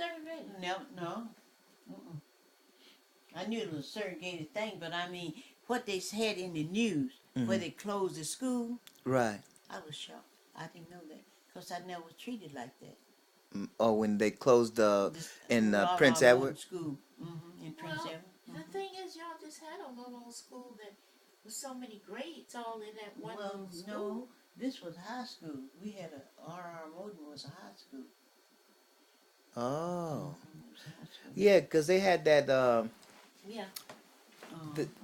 segregated? No, no. Mm-mm. I knew it was a segregated thing, but I mean, what they had in the news, where they closed the school, Right. I was shocked. I didn't know that, because I never was treated like that. Oh, when they closed This in Prince Rara Edward. Morton School, in Prince Well, Edward. the thing is, y'all just had a little school that with so many grades all in that one Well, little school. no, this was high school. We had R.R. Morton was a high school. Oh. It was high school. Yeah, because they had that. Yeah.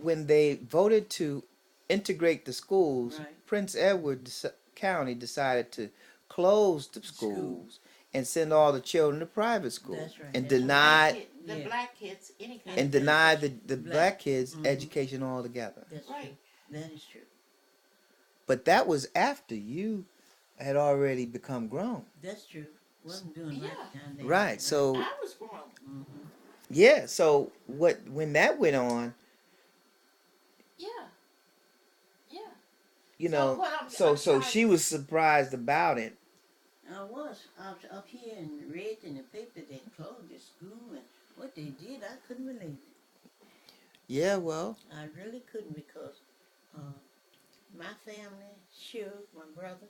When they voted to integrate the schools, Right. Prince Edward County decided to close the schools and send all the children to private school. That's right. And That's denied The black kids, any kind and of denied education. the black kids education altogether. That's Right. true. That is true. But that was after you had already become grown. That's true. Wasn't doing Yeah. that kind of Right. So I was grown. yeah. So when that went on, Yeah. Yeah. you So know, what I'm so trying she to- was surprised about it. I was up here and read in the paper they closed the school, and what they did, I couldn't believe it. Yeah. Well. I really couldn't, because my family, sure, my brother,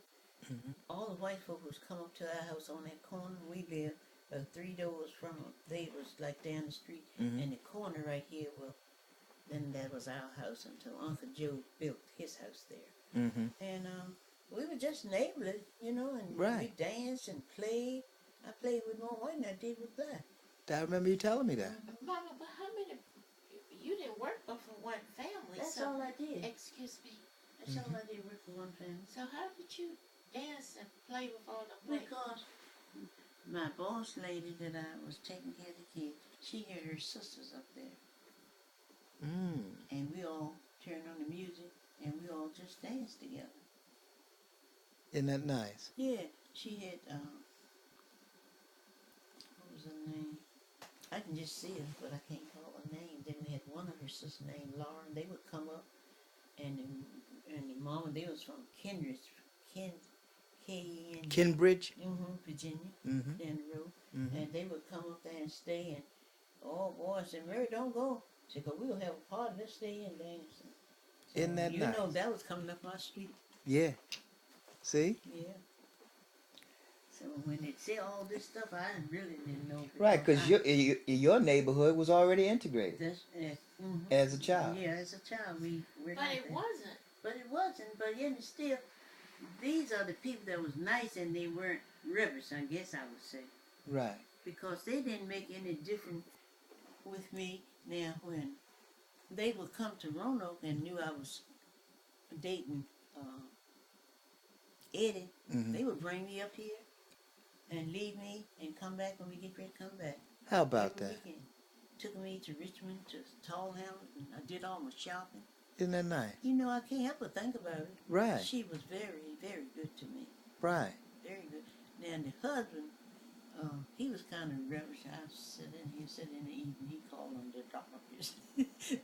all the white folk was come up to our house on that corner. We lived 3 doors from them. They was like down the street, and the corner right here, well, then that was our house until Uncle Joe built his house there. Mm-hmm. And we were just neighborly, and Right. we danced and played. I played with more white than I did with black. I remember you telling me that. Mama, but how many? You didn't work for one family. That's so, all I did. Excuse me. That's all I did, work for one family. So how did you dance and play with all the white? Because my boss lady that I was taking care of the kids, she had her sisters up there. And we all turned on the music, and we all just danced together. Isn't that nice? Yeah, she had, what was her name? I can just see her, but I can't call her name. Then we had one of her sisters named Lauren. They would come up, and the mama, they was from Kenbridge, K-E-N. Kenbridge? Virginia, Mm-hmm. down the road. Mm-hmm. And they would come up there and stay, and, oh boy, I said, Mary, don't go. She said, 'cause we'll have a party, let's stay and dance. So, Isn't that nice? You know, that was coming up my street. Yeah. See? Yeah. So when they said all this stuff, I really didn't know. Right, because your neighborhood was already integrated That's, as a child. Yeah, as a child, we were. But it wasn't. But it wasn't. But yet still, these are the people that was nice, and they weren't rebels, I guess I would say. Right. Because they didn't make any difference with me. Now, when they would come to Roanoke and knew I was dating Eddie, they would bring me up here and leave me and come back when we get ready to come back. How about Every that? weekend. Took me to Richmond, to Tallhouse, and I did all my shopping. Isn't that nice? You know, I can't help but think about it. Right. She was very, very good to me. Right. Very good. Now, the husband, he was kind of rebellious. I said in the evening, he called him the darkest.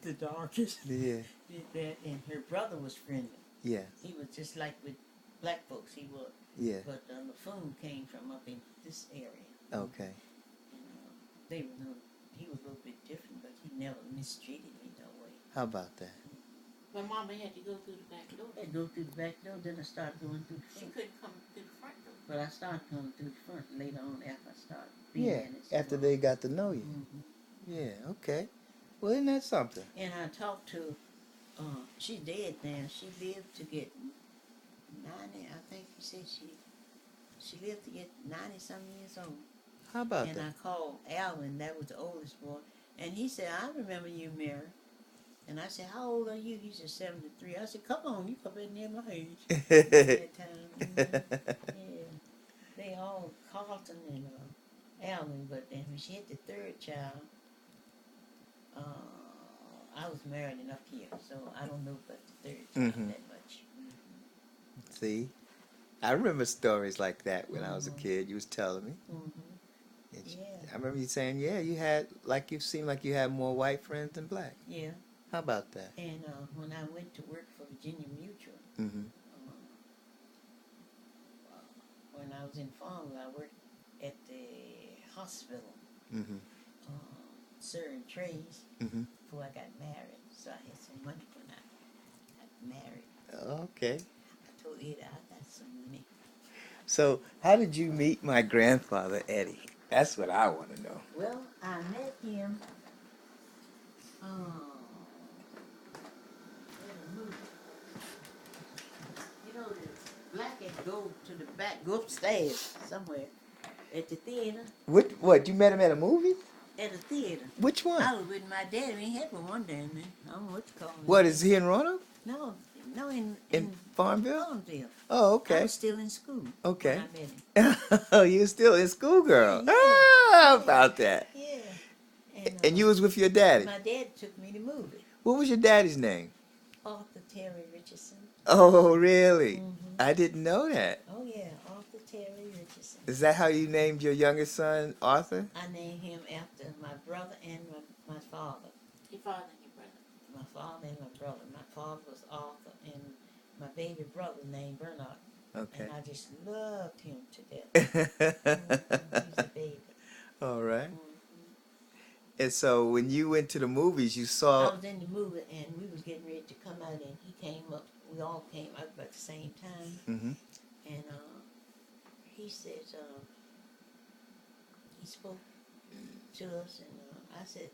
The darkest. Yeah. Did that, and her brother was friendly. Yeah. He was just like with black folks, he was. Yeah. But LaFoon came from up in this area. Okay. And, they were he was a little bit different, but he never mistreated me no way. How about that? But Mama had to go through the back door. I go through the back door, then I started going through the She front. couldn't come through the front door. But I started coming through the front later on after I started being Yeah. in it. After they got to know you. Yeah. Okay. Well, isn't that something? And I talked to, she's dead now. She lived to get 90, I think she said she lived to get 90-something years old. How about And that? I called Alvin, that was the oldest boy, and he said, I remember you, Mary. And I said, how old are you? He said, 73. I said, come on, you come in near my age. At that time. Yeah. They all, Carlton and Alvin, but then when she had the third child, I was married enough here, so I don't know about the third child that much. See? I remember stories like that when I was a kid. You was telling me. And Yeah. I remember you saying, yeah, you seemed like you had more white friends than black. Yeah. How about that? And when I went to work for Virginia Mutual, when I was in Farmville, I worked at the hospital. Mm-hmm. Certain trays Mm-hmm. before I got married. So I had some money when I got married. Okay. I told Eddie I got some money. So, how did you meet my grandfather, Eddie? That's what I want to know. Well, I met him in a movie. You know, the black and go to the back, go upstairs somewhere at the theater. What? You met him at a movie? At the theater. Which one? I was with my daddy. We had one down there. I don't know what to call it. What, is he in Roanoke? No, In in Farmville? Farmville. Oh, I okay. was still in school Okay. when I met him. Oh, you were still in school, girl. Yeah, How yeah, about that? Yeah. And you was with your daddy. My dad took me to movie. What was your daddy's name? Arthur Terry Richardson. Oh, really? Mm-hmm. I didn't know that. Oh yeah, Arthur Terry Richardson. Is that how you named your youngest son, Arthur? I named him after my brother and my father. Your father and your brother. My father and my brother. My father was Arthur, and my baby brother named Bernard. Okay. And I just loved him to death. He's a baby. All right. Mm-hmm. And so when you went to the movies, you I saw. was in the movie, and we was getting ready to come out, and he came up. We all came out at the same time, Mm-hmm. and he said he spoke to us, and I said,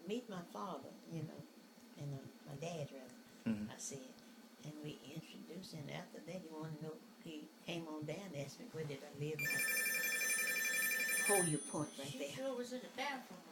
"Meet my father," and my dad rather. Mm-hmm. I said, and we introduced, and after that, he wanted to know. He came on down and asked me where did I live. And I hold your point right She there. sure was in the bathroom a